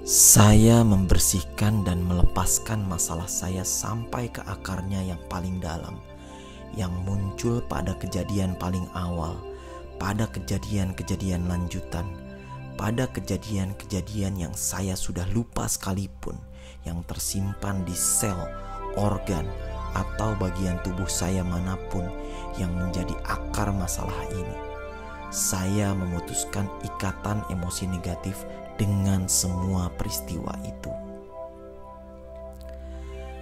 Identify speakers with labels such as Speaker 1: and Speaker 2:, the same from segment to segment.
Speaker 1: Saya membersihkan dan melepaskan masalah saya sampai ke akarnya yang paling dalam, yang muncul pada kejadian paling awal, pada kejadian-kejadian lanjutan, pada kejadian-kejadian yang saya sudah lupa sekalipun, yang tersimpan di sel, organ, atau bagian tubuh saya manapun yang menjadi akar masalah ini. Saya memutuskan ikatan emosi negatif dengan semua peristiwa itu.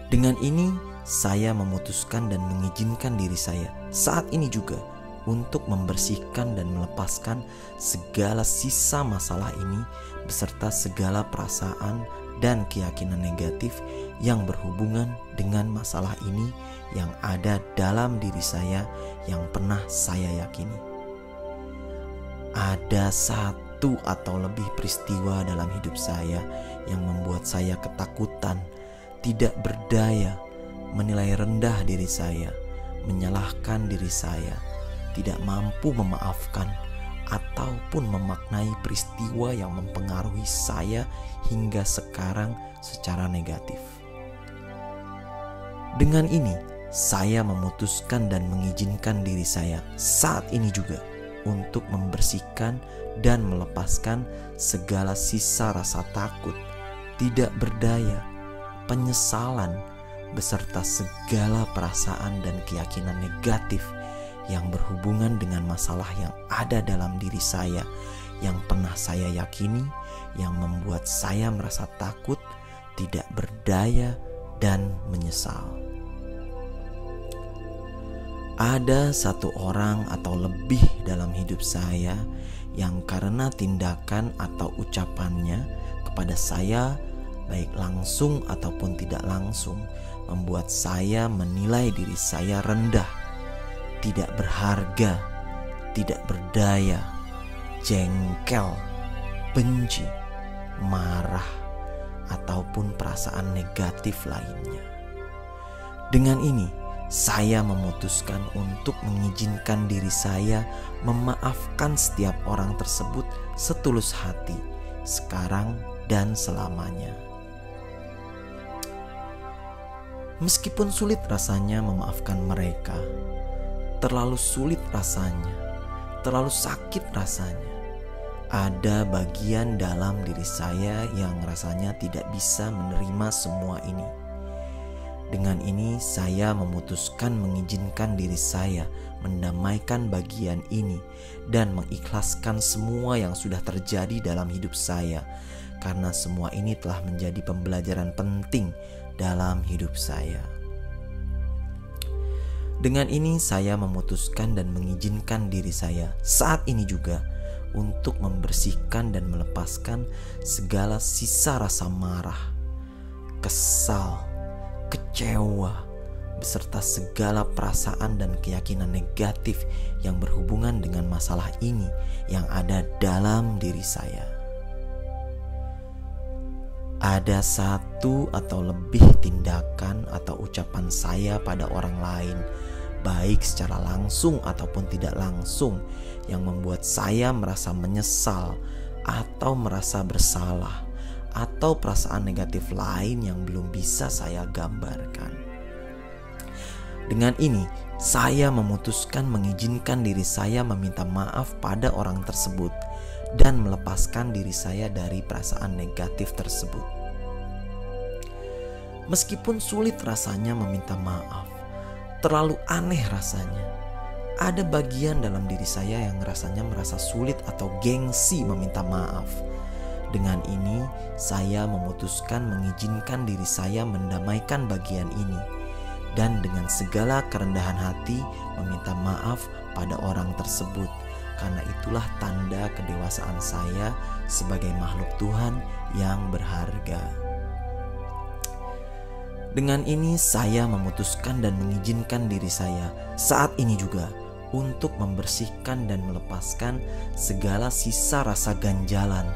Speaker 1: Dengan ini, saya memutuskan dan mengizinkan diri saya saat ini juga untuk membersihkan dan melepaskan segala sisa masalah ini beserta segala perasaan dan keyakinan negatif yang berhubungan dengan masalah ini yang ada dalam diri saya yang pernah saya yakini. Ada satu atau lebih peristiwa dalam hidup saya yang membuat saya ketakutan, tidak berdaya, menilai rendah diri saya, menyalahkan diri saya, tidak mampu memaafkan, ataupun memaknai peristiwa yang mempengaruhi saya hingga sekarang secara negatif. Dengan ini, saya memutuskan dan mengizinkan diri saya saat ini juga untuk membersihkan dan melepaskan segala sisa rasa takut, tidak berdaya, penyesalan, beserta segala perasaan dan keyakinan negatif yang berhubungan dengan masalah yang ada dalam diri saya, yang pernah saya yakini, yang membuat saya merasa takut, tidak berdaya, dan menyesal. Ada satu orang atau lebih dalam hidup saya yang karena tindakan atau ucapannya kepada saya, baik langsung ataupun tidak langsung, membuat saya menilai diri saya rendah, tidak berharga, tidak berdaya, jengkel, benci, marah, ataupun perasaan negatif lainnya. Dengan ini, saya memutuskan untuk mengizinkan diri saya memaafkan setiap orang tersebut setulus hati, sekarang dan selamanya. Meskipun sulit rasanya memaafkan mereka, terlalu sulit rasanya, terlalu sakit rasanya, ada bagian dalam diri saya yang rasanya tidak bisa menerima semua ini. Dengan ini, saya memutuskan mengizinkan diri saya mendamaikan bagian ini dan mengikhlaskan semua yang sudah terjadi dalam hidup saya, karena semua ini telah menjadi pembelajaran penting dalam hidup saya. Dengan ini, saya memutuskan dan mengizinkan diri saya saat ini juga untuk membersihkan dan melepaskan segala sisa rasa marah, kesal, kecewa, beserta segala perasaan dan keyakinan negatif yang berhubungan dengan masalah ini yang ada dalam diri saya. Ada satu atau lebih tindakan atau ucapan saya pada orang lain, baik secara langsung ataupun tidak langsung, yang membuat saya merasa menyesal atau merasa bersalah, atau perasaan negatif lain yang belum bisa saya gambarkan. Dengan ini, saya memutuskan mengizinkan diri saya meminta maaf pada orang tersebut dan melepaskan diri saya dari perasaan negatif tersebut. Meskipun sulit rasanya meminta maaf, terlalu aneh rasanya, ada bagian dalam diri saya yang rasanya merasa sulit atau gengsi meminta maaf. Dengan ini, saya memutuskan mengizinkan diri saya mendamaikan bagian ini dan dengan segala kerendahan hati meminta maaf pada orang tersebut, karena itulah tanda kedewasaan saya sebagai makhluk Tuhan yang berharga. Dengan ini, saya memutuskan dan mengizinkan diri saya saat ini juga untuk membersihkan dan melepaskan segala sisa rasa ganjalan,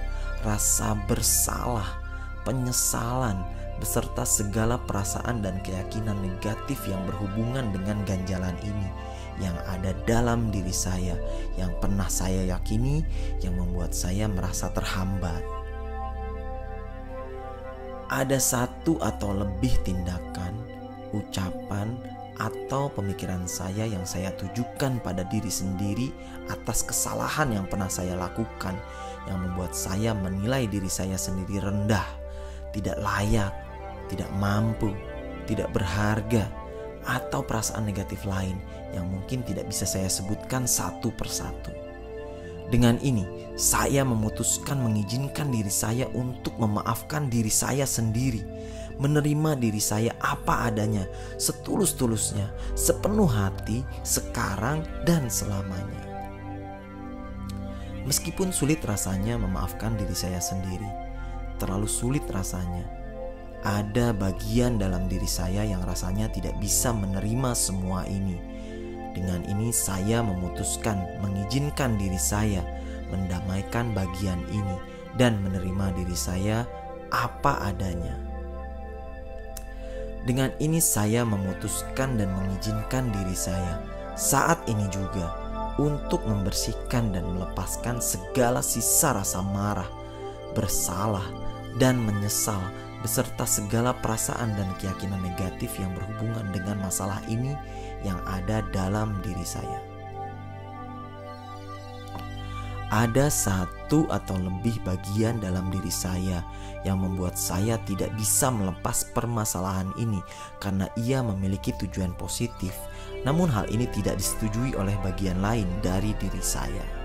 Speaker 1: rasa bersalah, penyesalan, beserta segala perasaan dan keyakinan negatif yang berhubungan dengan ganjalan ini yang ada dalam diri saya, yang pernah saya yakini, yang membuat saya merasa terhambat. ada satu atau lebih tindakan, ucapan, atau pemikiran saya yang saya tujukan pada diri sendiri atas kesalahan yang pernah saya lakukan, yang membuat saya menilai diri saya sendiri rendah, tidak layak, tidak mampu, tidak berharga, atau perasaan negatif lain yang mungkin tidak bisa saya sebutkan satu persatu. Dengan ini, saya memutuskan mengizinkan diri saya untuk memaafkan diri saya sendiri, menerima diri saya apa adanya, setulus-tulusnya, sepenuh hati, sekarang dan selamanya. Meskipun sulit rasanya memaafkan diri saya sendiri, terlalu sulit rasanya. Ada bagian dalam diri saya yang rasanya tidak bisa menerima semua ini. Dengan ini saya memutuskan mengizinkan diri saya mendamaikan bagian ini dan menerima diri saya apa adanya. Dengan ini saya memutuskan dan mengizinkan diri saya saat ini juga untuk membersihkan dan melepaskan segala sisa rasa marah, bersalah, dan menyesal beserta segala perasaan dan keyakinan negatif yang berhubungan dengan masalah ini yang ada dalam diri saya. Ada satu atau lebih bagian dalam diri saya yang membuat saya tidak bisa melepas permasalahan ini karena ia memiliki tujuan positif. Namun hal ini tidak disetujui oleh bagian lain dari diri saya.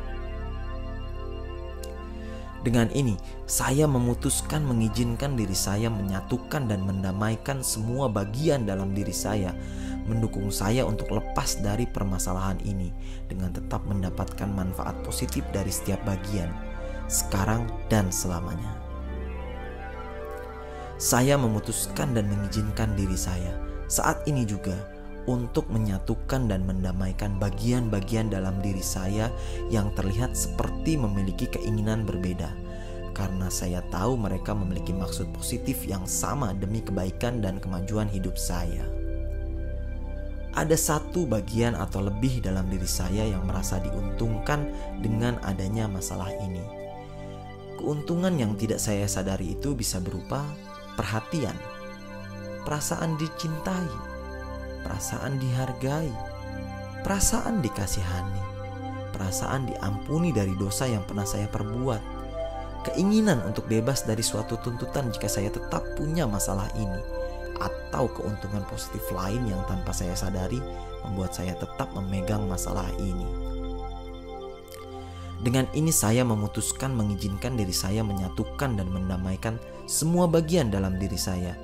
Speaker 1: Dengan ini, saya memutuskan mengizinkan diri saya menyatukan dan mendamaikan semua bagian dalam diri saya, mendukung saya untuk lepas dari permasalahan ini dengan tetap mendapatkan manfaat positif dari setiap bagian, sekarang dan selamanya. Saya memutuskan dan mengizinkan diri saya saat ini juga untuk menyatukan dan mendamaikan bagian-bagian dalam diri saya yang terlihat seperti memiliki keinginan berbeda, karena saya tahu mereka memiliki maksud positif yang sama demi kebaikan dan kemajuan hidup saya. Ada satu bagian atau lebih dalam diri saya yang merasa diuntungkan dengan adanya masalah ini. Keuntungan yang tidak saya sadari itu bisa berupa perhatian, perasaan dicintai, perasaan dihargai, perasaan dikasihani, perasaan diampuni dari dosa yang pernah saya perbuat, keinginan untuk bebas dari suatu tuntutan jika saya tetap punya masalah ini, atau keuntungan positif lain yang tanpa saya sadari membuat saya tetap memegang masalah ini. Dengan ini saya memutuskan mengizinkan diri saya menyatukan dan mendamaikan semua bagian dalam diri saya,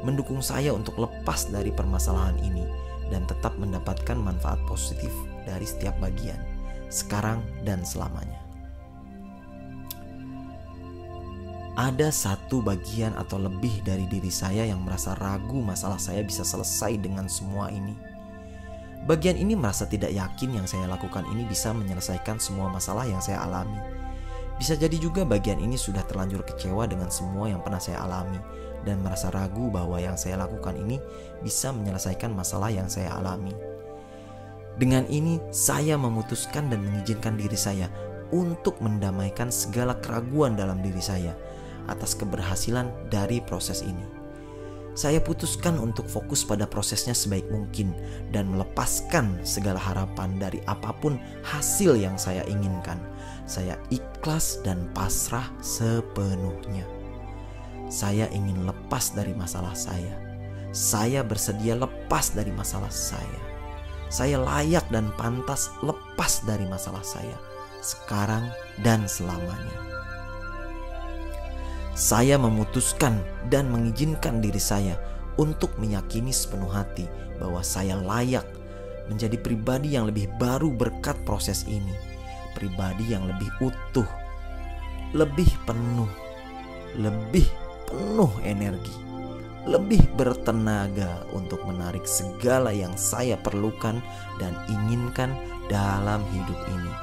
Speaker 1: mendukung saya untuk lepas dari permasalahan ini dan tetap mendapatkan manfaat positif dari setiap bagian, sekarang dan selamanya. Ada satu bagian atau lebih dari diri saya yang merasa ragu masalah saya bisa selesai dengan semua ini. Bagian ini merasa tidak yakin yang saya lakukan ini bisa menyelesaikan semua masalah yang saya alami. Bisa jadi juga bagian ini sudah terlanjur kecewa dengan semua yang pernah saya alami dan merasa ragu bahwa yang saya lakukan ini bisa menyelesaikan masalah yang saya alami. Dengan ini saya memutuskan dan mengizinkan diri saya untuk mendamaikan segala keraguan dalam diri saya atas keberhasilan dari proses ini. Saya putuskan untuk fokus pada prosesnya sebaik mungkin dan melepaskan segala harapan dari apapun hasil yang saya inginkan. Saya ikhlas dan pasrah sepenuhnya. Saya ingin lepas dari masalah saya. Saya bersedia lepas dari masalah saya. Saya layak dan pantas lepas dari masalah saya, sekarang dan selamanya. Saya memutuskan dan mengizinkan diri saya untuk meyakini sepenuh hati bahwa saya layak menjadi pribadi yang lebih baru berkat proses ini. Pribadi yang lebih utuh, lebih penuh energi, lebih bertenaga untuk menarik segala yang saya perlukan dan inginkan dalam hidup ini.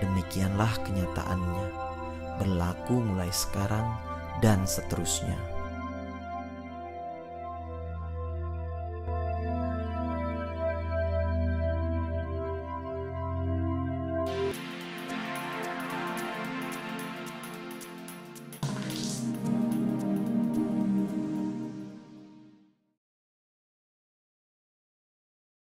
Speaker 1: Demikianlah kenyataannya, berlaku mulai sekarang dan seterusnya.